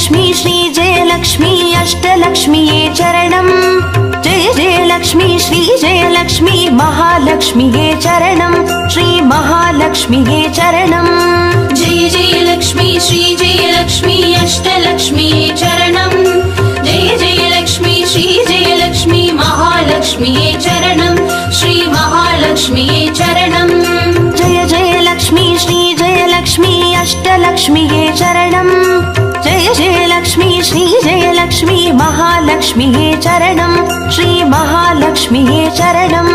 जयलक्ष्मी श्रीजयलक्ष्मी अष्टलक्ष्म्ये चरणम्। जय जयलक्ष्मी श्रीजयलक्ष्मी महालक्ष्म्ये चरणम्। श्री महालक्ष्म्ये चरणम्। जय जयलक्ष्मी श्रीजयलक्ष्मी अष्टलक्ष्म्ये चरणम्। जय जयलक्ष्मी श्रीजयलक्ष्मी महालक्ष्म्ये चरणम्। श्री महालक्ष्म्ये चरणम्। जय जयलक्ष्मी श्रीजयलक्ष्मी अष्टलक्ष्म्ये चरणम्। जय जयलक्ष्मी श्रीजयलक्ष्मी महालक्ष्म्ये चरणम्। श्री महालक्ष्म्ये चरणम्।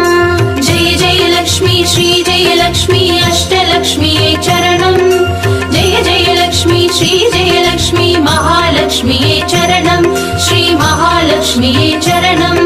जय जयलक्ष्मी श्रीजयलक्ष्मी अष्टलक्ष्म्ये चरणम्। जय जयलक्ष्मी श्रीजयलक्ष्मी महालक्ष्म्ये चरणम्। श्री महालक्ष्म्ये चरणम्।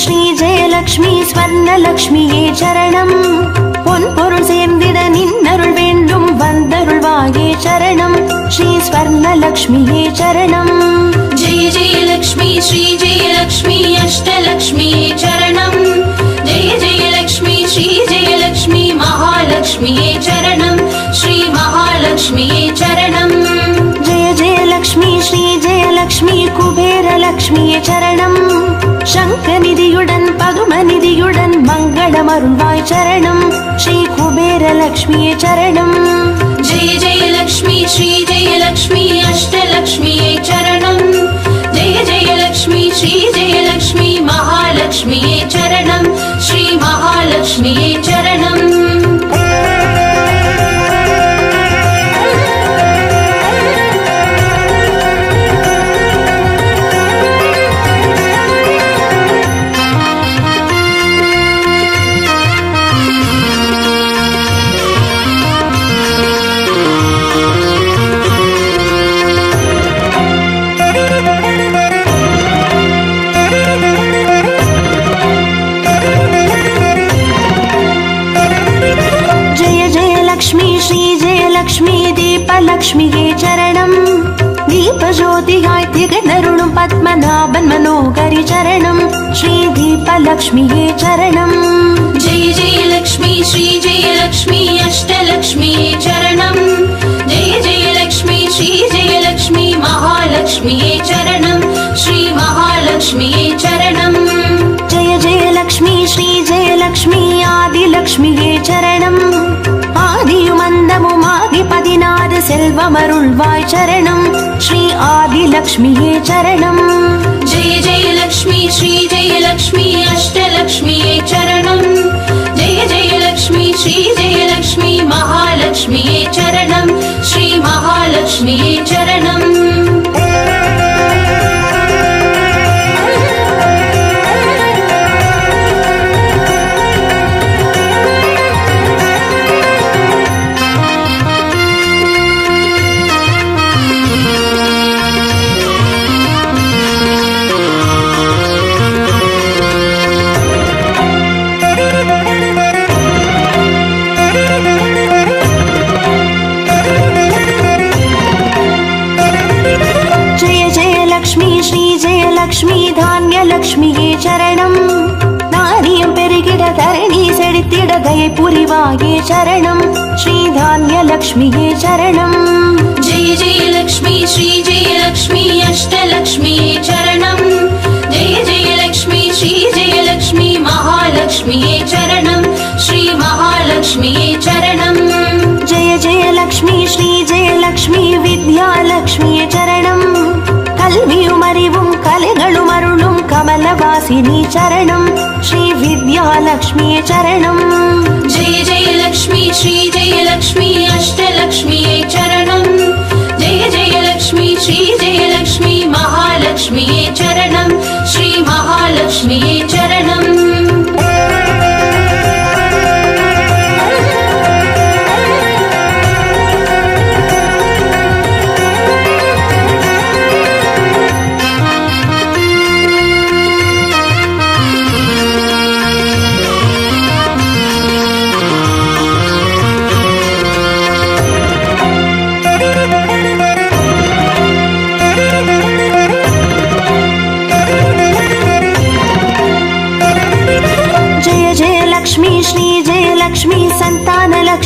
श्रीजयलक्ष्मी स्वर्णलक्ष्म्ये चरणम्। பொன்பொருள் சேர்ந்திட நின்னருள் வேண்டும் வந்தருள்வாயே சரணம்। ஸ்ரீ ஸ்வர்ணலக்ஷ்மியே சரணம்। जय जयलक्ष्मी श्रीजयलक्ष्मी अष्टलक्ष्म्ये चरणम्। जय जयलक्ष्मी श्रीजयलक्ष्मी महालक्ष्म्ये चरणम्। श्री महालक्ष्म्ये चरणम्। जय जयलक्ष्मी श्रीजयलक्ष्मी कुबेरलक्ष्म्ये चरणम्। शङ्खनिधियुடன் पद्मनिधियुடன் मङ्गलमरुள்வாய் चरणम्। श्री कुबेरलक्ष्म्ये चरणम्। जय जयलक्ष्मी श्रीजयलक्ष्मी अष्टलक्ष्म्ये चरणम्। जय जयलक्ष्मी श्रीजयलक्ष्मी महालक्ष्म्ये चरणम्। श्री महालक्ष्म्ये चरणम्। श्रीजयलक्ष्मी दीपलक्ष्म्ये चरणम्। दीपज्योतियाय திகழ்ந்தருளும் பத்மநாபன் மனோகரி चरणम्। श्री दीपलक्ष्म्ये चरणम्। जय जयलक्ष्मी श्रीजयलक्ष्मी अष्टलक्ष्म्ये चरणम्। जय जयलक्ष्मी श्रीजयलक्ष्मी महालक्ष्म्ये चरणम्। श्री महालक्ष्म्ये चरणम्। जय जयलक्ष्मी श्रीजयलक्ष्मी आदिलक्ष्म्ये चरणम्। ஆதியுமந்தமுமாகி 16 செல்வமருள்வாய் சரணம்। ஸ்ரீ ஆதிலக்ஷ்மியே சரணம்। जय जयलक्ष्मी श्रीजयलक्ष्मी अष्टलक्ष्म्ये चरणम्। जय जयलक्ष्मी श्रीजयलक्ष्मी महालक्ष्म्ये चरणम्। श्री महालक्ष्म्ये चरणम्। லக்ஷ்மி தானியலக்ஷ்மியே சரணம். நாரியம் பெருகிட தரணி செழித்திட தயை புரிவாயே சரணம். ஸ்ரீ தானியலக்ஷ்மியே சரணம். ஜெய ஜெயலக்ஷ்மி ஸ்ரீ ஜெயலக்ஷ்மி அஷ்டலக்ஷ்மியே சரணம். ஜெய ஜெயலக்ஷ்மி ஸ்ரீ ஜெயலக்ஷ்மி மகாலக்ஷ்மியே சரணம். ஸ்ரீ மகாலக்ஷ்மியே சரணம். ஜெய ஜெயலக்ஷ்மி ஸ்ரீ ஜெயலக்ஷ்மி வித்யாலக்ஷ்மியே சரணம். கல்வியும் அறிவும் கலைகளும் அருளும் கமலவாசினி சரணம். ஸ்ரீ வித்யாலக்ஷ்மியே சரணம். ஜெய ஜெயலக்ஷ்மி ஸ்ரீ ஜெயலக்ஷ்மி அஷ்டலக்ஷ்மியே சரணம். ஜெய ஜெயலக்ஷ்மி ஸ்ரீ ஜெயலக்ஷ்மி மகாலக்ஷ்மியே சரணம். ஸ்ரீ மகாலக்ஷ்மியே சரணம்.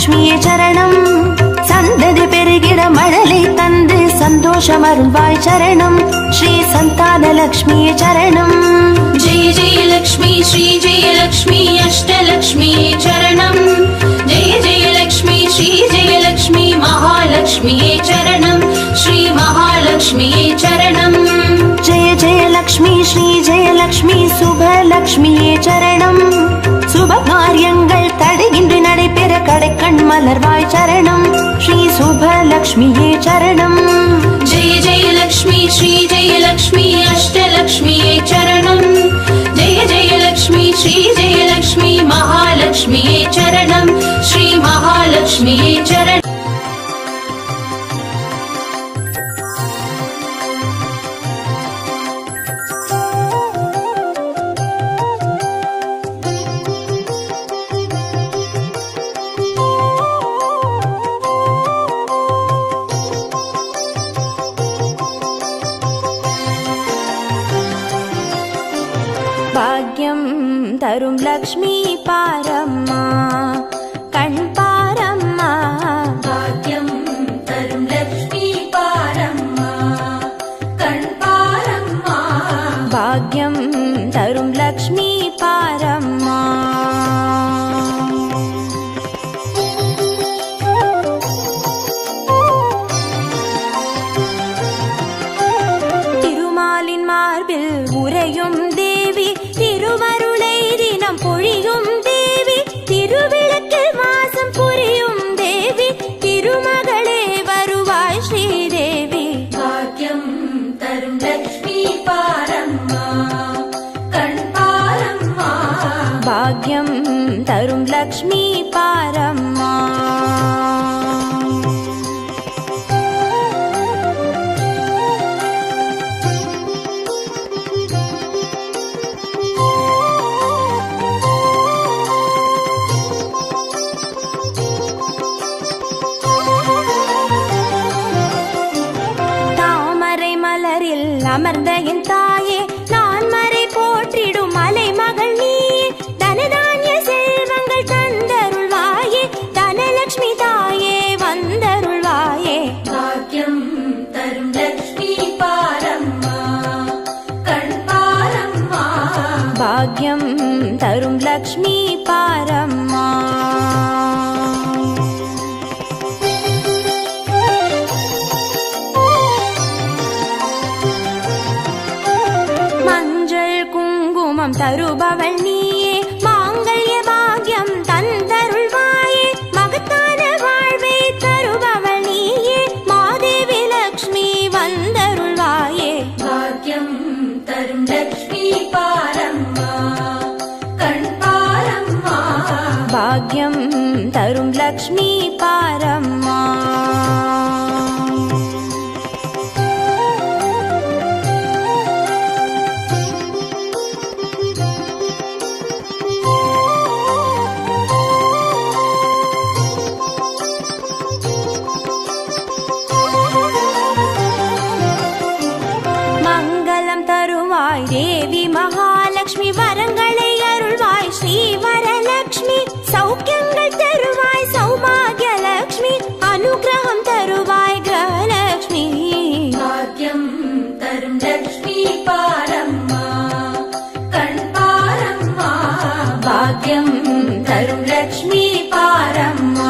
லக்ஷ்மியே சரணம். சந்ததி பெருகிட மழலை தந்து சந்தோஷம் அருள்வாய் சரணம். ஸ்ரீ சந்தான லக்ஷ்மியே சரணம். जय जय लक्ष्मी श्री जय लक्ष्मी अष्टलक्ष्मीये चरणम् जय जय लक्ष्मी श्री जय लक्ष्मी महालक्ष्मीये चरणम् श्री महालक्ष्मीये चरणम् जय जय लक्ष्मी श्री जय लक्ष्मी शुभ लक्ष्मीये சரணம். சுப காரியங்கள் தடையின்றி நடைபெற கடைக்கண் மலர்வாய் சரணம். ஸ்ரீ சுப லக்ஷ்மியே சரணம். जय जय लक्ष्मी श्री जय लक्ष्मी अष्टलक्ष्मीये चरणम् जय जय लक्ष्मी श्री जय लक्ष्मी महालक्ष्मीये चरणम् श्री महालक्ष्मीये चरणम् பாக்யம் தரும் லக்ஷ்மி பாரம்மா கண் பாரம்மா. भाग्यं तरुं लक्ष्मी पारम्मा कण् पारम्मा பாக்யம் தரும் லக்ஷ்மி பாரம்மா. திருமாலின் மார்பில் உறையும் தேவி திருமருளை தினம் பொழியும் தேவி திருவிளக்கில் வாசம் புரியும் தேவி திருமகளே வருவாய் ஸ்ரீதேவி. भाग्यं तरुं लक्ष्मी पारम्मा कण् पारम्मा பாக்யம் தரும் லக்ஷ்மி பாரம்மா. தாமரை மலரில் அமர்ந்த என் தாயே நான் மறை போற்றிடும் மலை மகள் நீயே. தனதானிய செல்வங்கள் தந்தருள்வாயே தனலட்சுமி தாயே வந்தருள்வாயே. भाग्यं तरुं लक्ष्मी पारम्मा कण् पारम्मा பாக்யம் தரும் லக்ஷ்மி பாரம்மா. மஞ்சள் குங்குமம் தருபவள் நீயே மாங்கல்ய பாக்யம் தந்தருள்வாயே. மகத்தான வாழ்வை தருபவள் நீயே மாதேவி லக்ஷ்மி வந்தருள்வாயே. भाग्यं तरुं लक्ष्मी पारम्मा कण् पारम्मा பாக்யம் தரும் லக்ஷ்மி பாரம்மா. மங்களம் தருவாய் தேவி மகாலட்சுமி வரங்களை அருள்வாய் ஸ்ரீ வரலட்சுமி. சௌக்கியங்கள் தருவாய் சௌபாகிய லட்சுமி அனுகிரகம் தருவாய் கிரகலட்சுமி. भाग्यं तरुं लक्ष्मी पारम्मा कण् पारम्मा பாக்யம் தரும் லக்ஷ்மி பாரம்மா.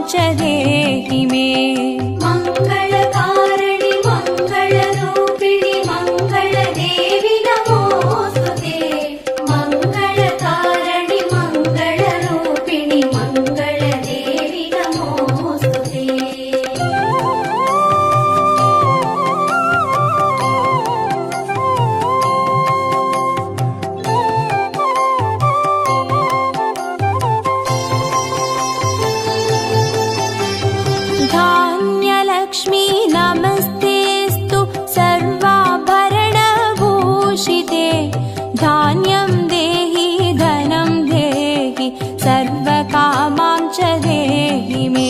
च देहि मे। मङ्गलकारिणि मङ्गलरूपिणि मङ्गलदेवि नमोऽस्तुते। मङ्गलकारिणि मङ्गलरूपिणि मङ्गलदेवि नमोऽस्तुते। धान्यलक्ष्मी नमस्तेऽस्तु सर्वाभरणभूषिते। धान्यं देहि धनं देहि सर्वकामां च देहि मे।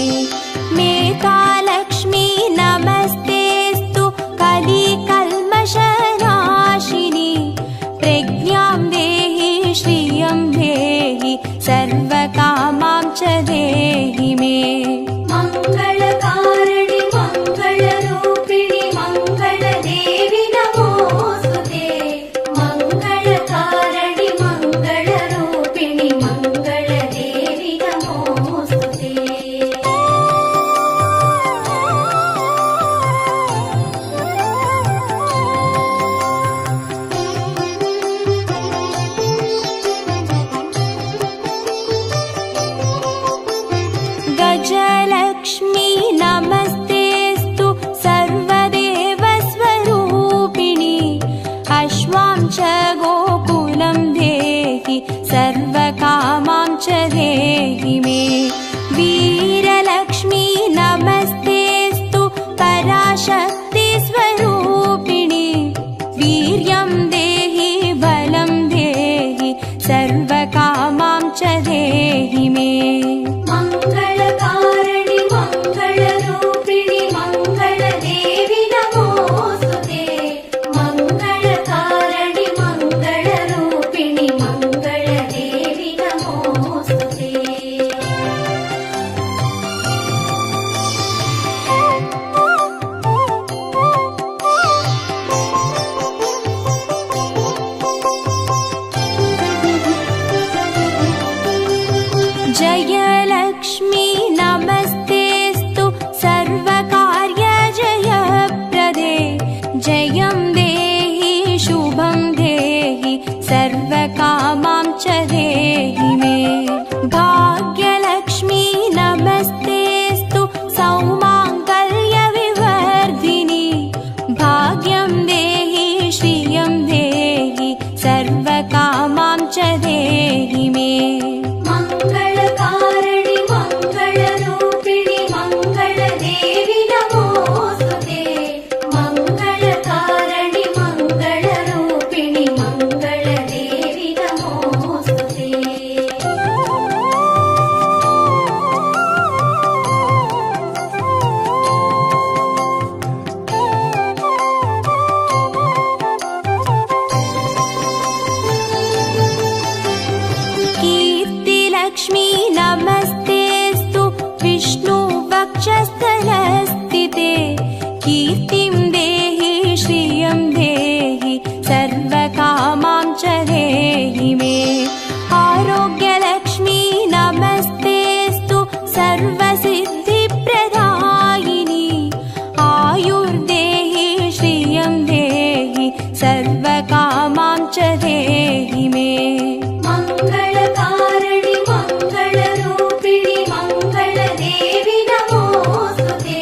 मेधालक्ष्मी नमस्तेऽस्तु कलिकल्मषनाशिनी। प्रज्ञां देहि श्रियं देहि सर्वकामां च देहि मे। मङ्गलकारिणि मङ्गलरूपिणि मङ्गलदेवि नमोऽस्तुते। मङ्गलकारिणि मङ्गलरूपिणि मङ्गलदेवि नमोऽस्तुते। गजलक्ष्मी नमस्तेऽस्तु सर्वदेवस्वरूपिणि। अश्वां च गोकुलं देहि सर्वकामां च देहि मे। वीरलक्ष्मी नमस्तेऽस्तु पराशक्तिस्वरूपिणि। वीर्यं देहि बलं देहि सर्वकामां च देहि मे। मङ्गलकारिणि मङ्गलरूपिणि मङ्गलदेवि नमोऽस्तुते। मङ्गलकारिणि मङ्गलरूपिणि मङ्गलदेवि नमोऽस्तुते। जयलक्ष्मी नमस्तेऽस्तु सर्वकार्यजयप्रदे। जयं देहि शुभं देहि सर्वकामां च देहि मे। भाग्यलक्ष्मी नमस्तेऽस्तु सौमाङ्गल्यविवर्धिनि। भाग्यं देहि श्रियं देहि सर्वकामां च देहि मे। मङ्गलकारिणि मङ्गलरूपिणि मङ्गलदेवि नमोऽस्तुते। मङ्गलकारिणि मङ्गलरूपिणि मङ्गलदेवि नमोऽस्तुते। कीर्तिलक्ष्मी नमस्तेऽस्तु विष्णुवक्षस्थलस्थिते। कीर्तिं देहि श्रियं देहि सर्वकामां च देहि मे। आरोग्यलक्ष्मी नमस्तेऽस्तु सर्वसिद्धिप्रदायिनि। आयुर्देहि श्रियं देहि सर्वकामां च देहि मे। मङ्गलकारिणि मङ्गलरूपिणि मङ्गलदेवि नमोऽस्तुते।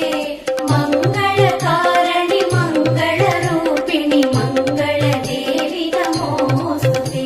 मङ्गलकारिणि मङ्गलरूपिणि मङ्गलदेवि नमोऽस्तुते।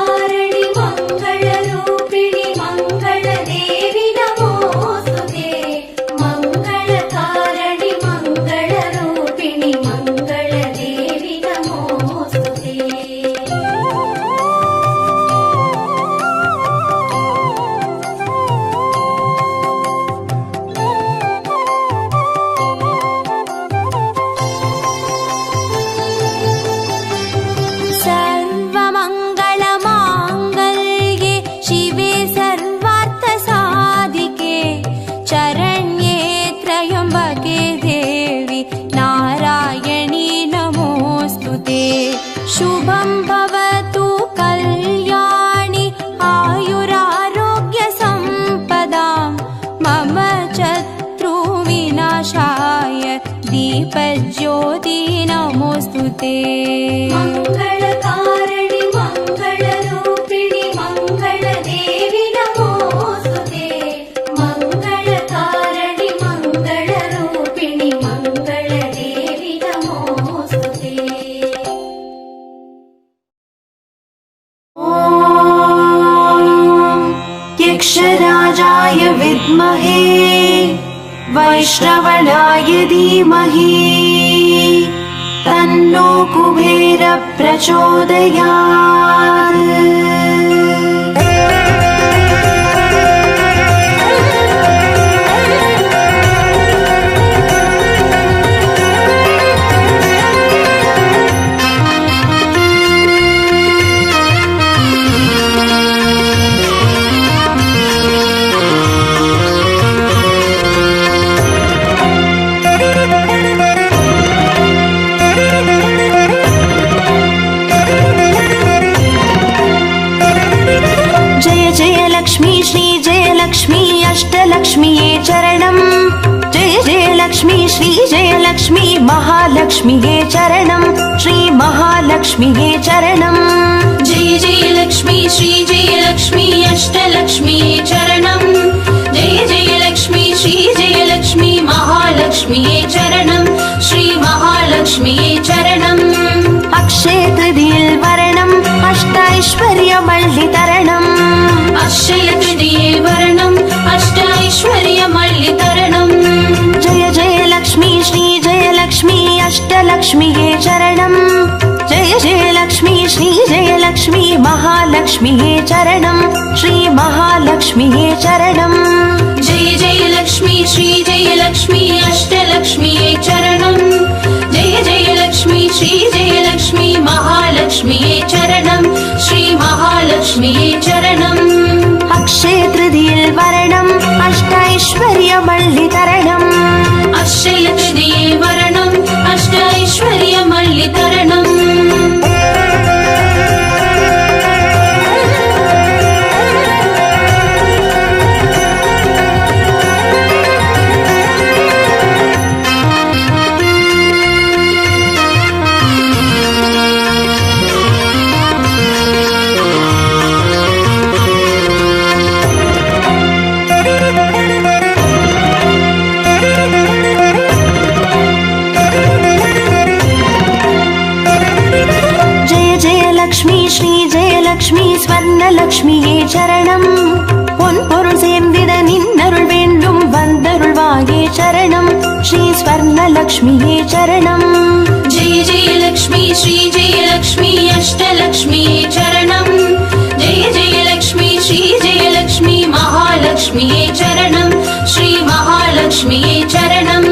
मङ्गलकारिणि मङ्गलरूपिणि मङ्गलदेवि नमोऽस्तुते मङ्गलकारिणि मङ्गलरूपिणि मङ्गलदेवि नमोऽस्तुते सर्वमङ्गलमाङ्गल्ये शिवे सर्वार्थसाधिके चरण्ये त्र्यम्बके देवी नारायणी नमोऽस्तु ते शुभं भवतु कल्याणि आयुरारोग्यसम्पदां मम शत्रुविनाशाय दीपज्योति नमोऽस्तु ते मङ्गलकारिणि मङ्गलरूपिणि मङ्गलदेवि नमोऽस्तुते मङ्गलकारिणि मङ्गलरूपिणि मङ्गलदेवि नमोऽस्तुते यक्षराजाय विद्महे वैष्णवनाय धीमहि तन्नो कुबेर प्रचोदयात् जय जय लक्ष्मी श्री जय लक्ष्मी अष्टलक्ष्मीये चरणं जय जय लक्ष्मी श्री जय लक्ष्मी महालक्ष्मीये चरणं श्री महालक्ष्मीये चरणं जय जय लक्ष्मी श्री जय लक्ष्मी अष्टलक्ष्मीये चरणं जय जय लक्ष्मी श्री जय लक्ष्मी महालक्ष्मीये चरणं श्री महालक्ष्मीये चरणम् अक्षय तृतीये वरणम् अष्टैश्वर्यमल्लितरणम् अक्षय तृतीये वर्णम् अष्टैश्वर्यमल्लितरणम् जय जय लक्ष्मी श्री जय लक्ष्मी अष्टलक्ष्मीये चरणं जय जय लक्ष्मी श्री जय लक्ष्मी महालक्ष्मीये चरणं श्री महालक्ष्मीये चरणं जय जय लक्ष्मी श्री जय लक्ष्मी अष्टलक्ष्मीये चरणम् जय जय लक्ष्मी श्री जय लक्ष्मी महालक्ष्मीये चरणम् श्री महालक्ष्मीये चरणम् अक्षय तृतीये वरणम् अष्टैश्वर्यमल्लितरणम् अक्षय तृतीये वर्णम् अष्टैश्वर्यमल्लितरणम् லக்ஷ்மி ஸ்வர்ணலக்ஷ்மியே சரணம் பொன் பொருள் சேர்ந்திட நின்னருள் வேண்டும் வந்தருள்வாயே சரணம் ஸ்ரீ ஸ்வர்ணலக்ஷ்மியே சரணம் जय जय लक्ष्मी श्री जय लक्ष्मी अष्टलक्ष्मीये चरणम् जय जय लक्ष्मी श्री जय लक्ष्मी महालक्ष्मीये चरणम् श्री महालक्ष्मीये चरणम्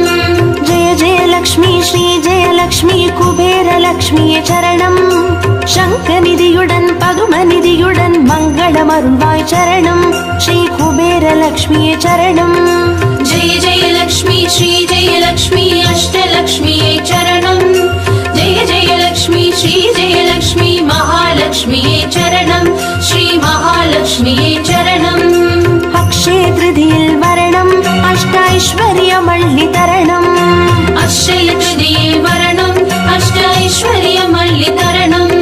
जय जय लक्ष्मी श्री जय लक्ष्मी कुबेर लक्ष्मिये சரணம் சங்கநிதியுடன் பதுமநிதியுடன் மங்களமருள்வாய் சரணம் ஸ்ரீ குபேர லக்ஷ்மியே சரணம் जय जय लक्ष्मी श्री जय लक्ष्मी अष्टलक्ष्मीये चरणम् जय जय लक्ष्मी श्री जय लक्ष्मी महालक्ष्मीये चरणम् श्री महालक्ष्मीये चरणम् अक्षय तृतीये वरणम् अष्टैश्वर्यमल्लितरणम् अक्षय तृतीये वर्णम् अष्टैश्वर्यमल्लितरणम्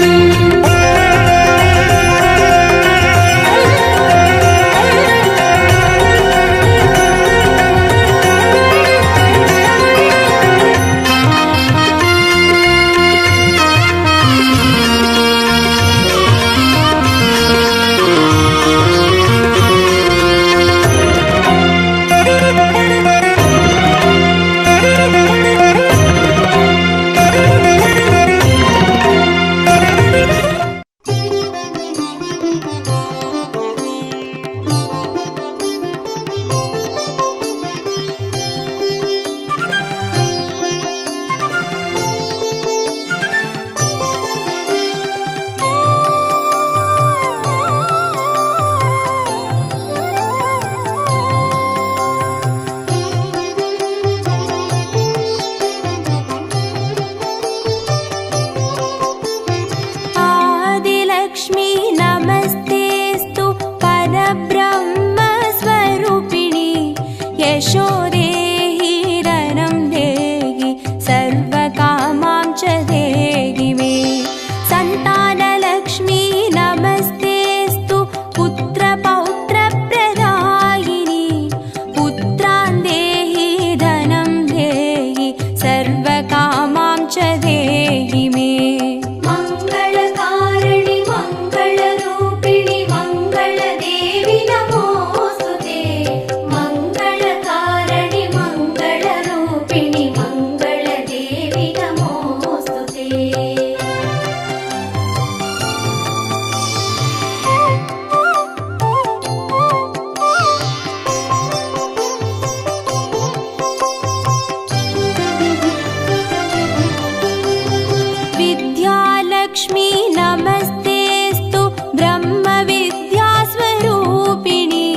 लक्ष्मी नमस्तेऽस्तु ब्रह्मविद्यास्वरूपिणि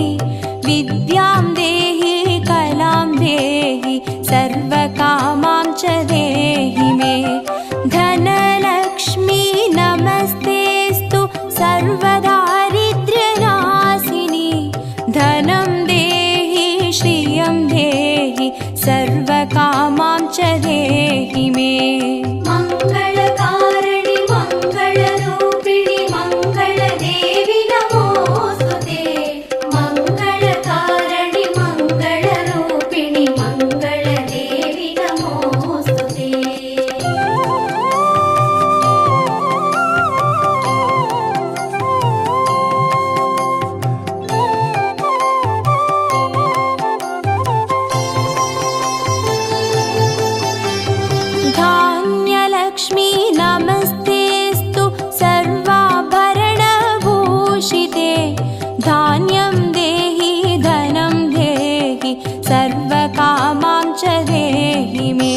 विद्यां देहि कलां देहि सर्वकामां च देहि मे धनलक्ष्मी नमस्तेऽस्तु सर्वदारिद्र्यनाशिनि धनं देहि श्रियं देहि सर्वकामां च देहि मे मङ्गलकारिणि मङ्गलरूपिणि मङ्गलदेवि नमोऽस्तुते मङ्गलकारिणि मङ्गलरूपिणि मङ्गलदेवि नमोऽस्तुते धान्यलक्ष्मी नमस्तेऽस्तु सर्वाभरणभूषिते धान्यं देहि धनं देहि सर्वकामां च देहि मे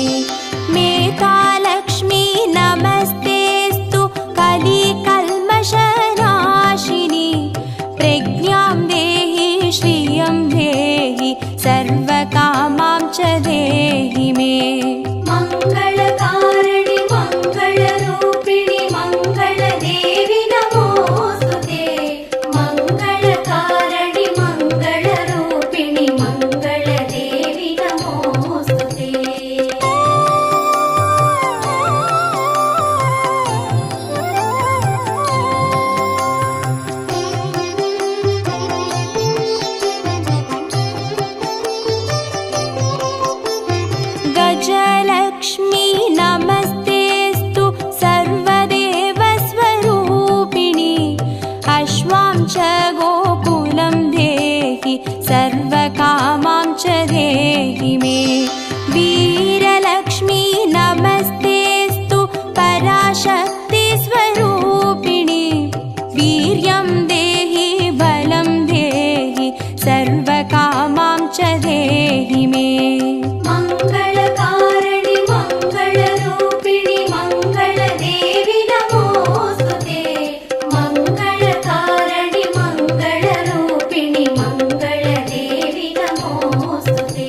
मेधालक्ष्मी नमस्तेऽस्तु कलिकल्मषनाशिनि प्रज्ञां देहि श्रियं देहि सर्वकामां च देहि मे मङ्गलकारिणि मङ्गलरूपिणि मङ्गलदेवि नमोऽस्तुते मङ्गलकारिणि मङ्गलरूपिणि मङ्गलदेवि नमोऽस्तुते गजलक्ष्मी नमस्तेऽस्तु सर्वदेवस्वरूपिणि अश्वां च गोकुलं देहि सर्वकामां च देहि मे वीरलक्ष्मी नमस्तेऽस्तु पराशक्तिस्वरूपिणि वीर्यं देहि बलं देहि सर्वकामां च देहि मे मङ्गलकारिणि मङ्गलरूपिणि मङ्गलदेवि नमोऽस्तुते मङ्गलकारिणि मङ्गलरूपिणि मङ्गलदेवि नमोऽस्तुते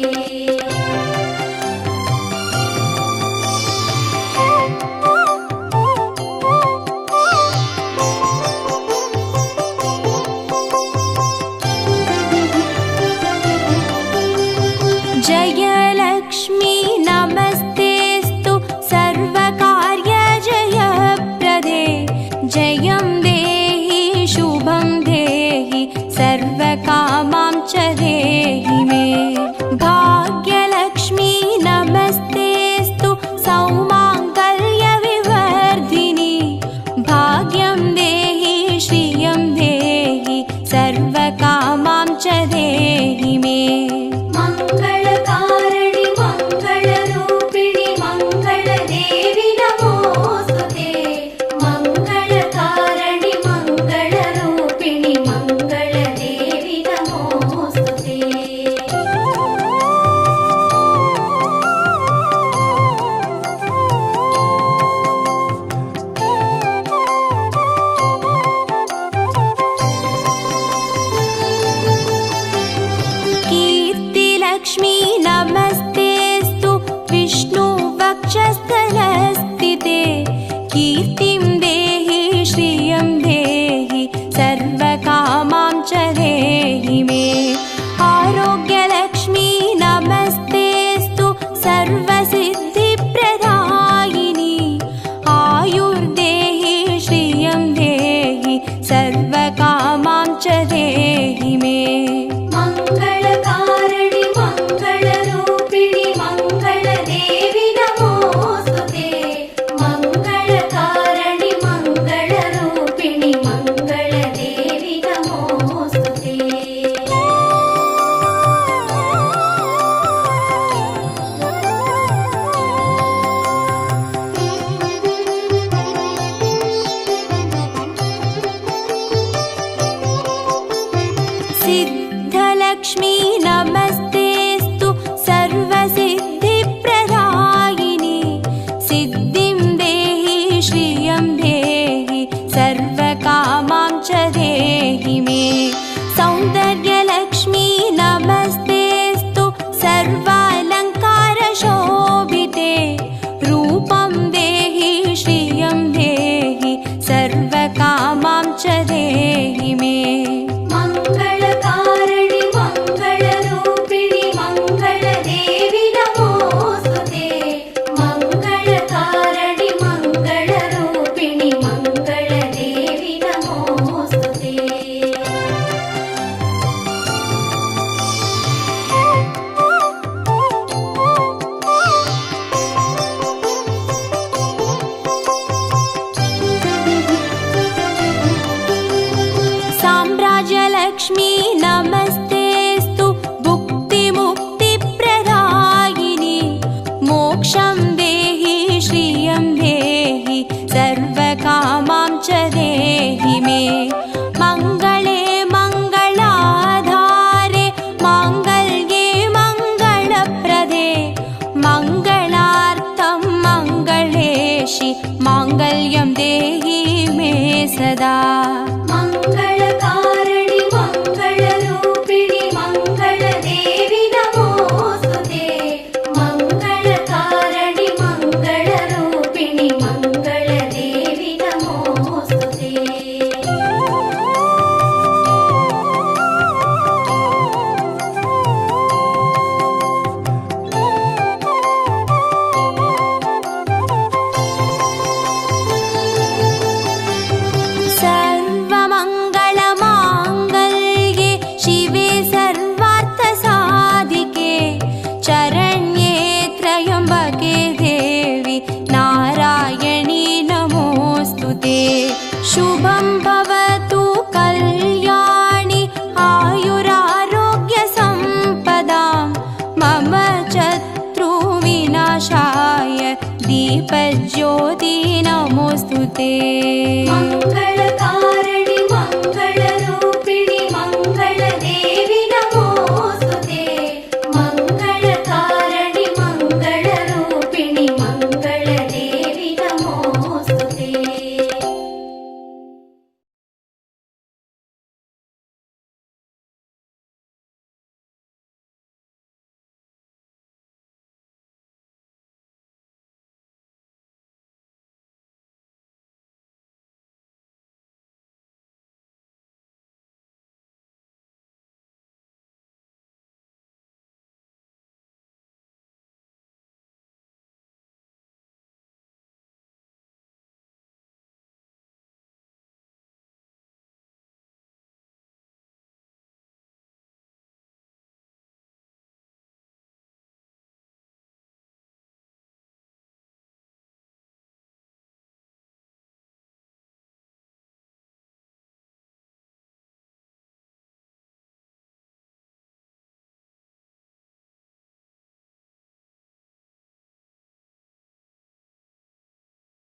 सर्वेशी माङ्गल्यं देहि मे सदा मङ्गलकारिणि मङ्गलरूपिणि मङ्गलदेवि नमोस्तुते मङ्गलकारिणि मङ्गलरूपिणि मङ्गलदेवि नमोस्तुते सर्वमङ्गलमाङ्गल्ये शिवे सर्वार्थसाधिके चरण्ये त्र्यम्बके देवी नारायणी नमोऽस्तु ते शुभं भवतु कल्याणि आयुरारोग्यसम्पदां मम शत्रुविनाशाय दीपज्योति नमोऽस्तु ते मङ्गलकारिणि